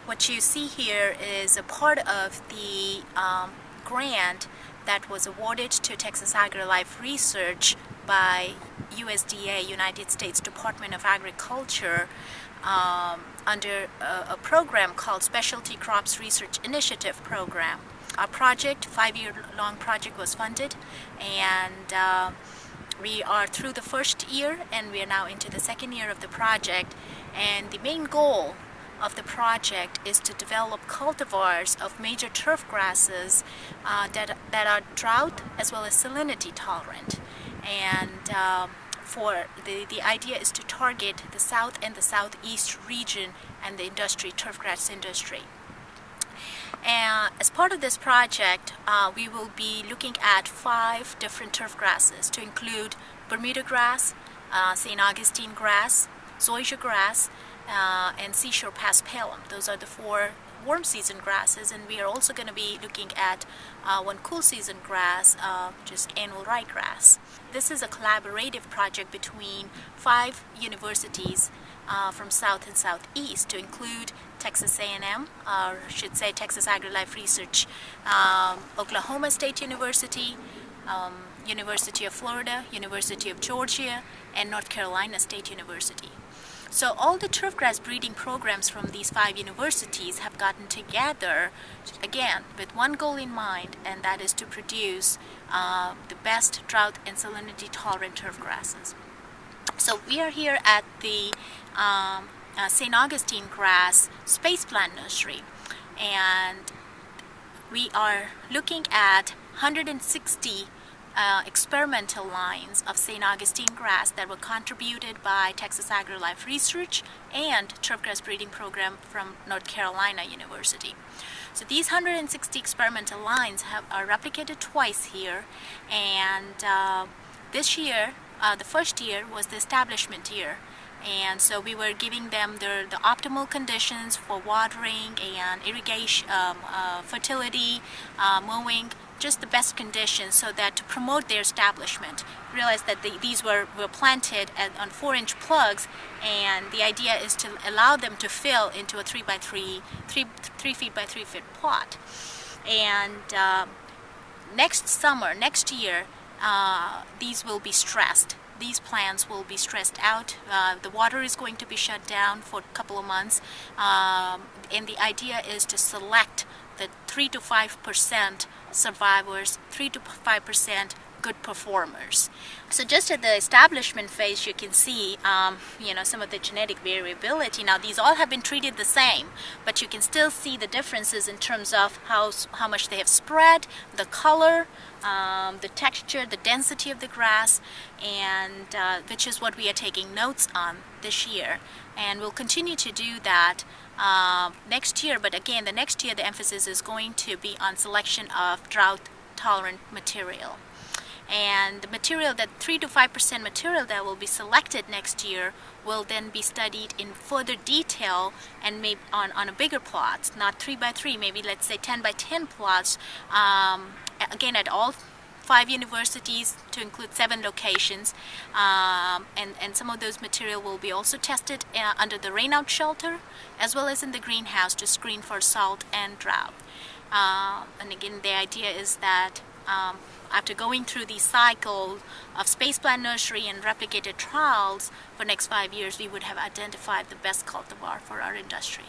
What you see here is a part of the grant that was awarded to Texas AgriLife Research by USDA, United States Department of Agriculture, under a program called Specialty Crops Research Initiative Program. Our project, 5-year-long project, was funded, and we are through the first year and we are now into the second year of the project. And the main goal of the project is to develop cultivars of major turf grasses that are drought as well as salinity tolerant. And the idea is to target the south and the southeast region and the industry, turfgrass industry. And as part of this project, we will be looking at 5 different turf grasses, to include Bermuda grass, St. Augustine grass, zoysia grass, and seashore paspalum. Those are the 4 warm season grasses, and we are also going to be looking at 1 cool season grass, just annual ryegrass. This is a collaborative project between 5 universities from South and Southeast, to include Texas A&M, or I should say Texas AgriLife Research, Oklahoma State University, University of Florida, University of Georgia, and North Carolina State University. So all the turfgrass breeding programs from these 5 universities have gotten together, again, with one goal in mind, and that is to produce the best drought and salinity tolerant turf grasses. So we are here at the St. Augustine Grass Space Plant Nursery, and we are looking at 160 experimental lines of St. Augustine grass that were contributed by Texas AgriLife Research and Turfgrass Breeding Program from North Carolina University. So these 160 experimental lines are replicated twice here, and this year, the first year, was the establishment year. And so we were giving them the optimal conditions for watering and irrigation, fertility, mowing, just the best conditions, so that to promote their establishment. Realize that these were planted on 4-inch plugs, and the idea is to allow them to fill into a 3 feet by 3 feet plot. And next year, these will be stressed. These plants will be stressed out. The water is going to be shut down for a couple of months, and the idea is to select the 3 to 5% survivors, 3 to 5% good performers. So just at the establishment phase, you can see some of the genetic variability. Now these all have been treated the same, but you can still see the differences in terms of how much they have spread, the color, the texture, the density of the grass, and which is what we are taking notes on this year. And we'll continue to do that next year, but again, the next year the emphasis is going to be on selection of drought-tolerant material. And the material, that 3 to 5% material that will be selected next year, will then be studied in further detail, and maybe on a bigger plot, not 3 by 3, maybe let's say 10 by 10 plots, again at all 5 universities, to include 7 locations, and some of those material will be also tested under the rainout shelter as well as in the greenhouse to screen for salt and drought. And again, the idea is that after going through the cycle of space plant nursery and replicated trials for next 5 years, we would have identified the best cultivar for our industry.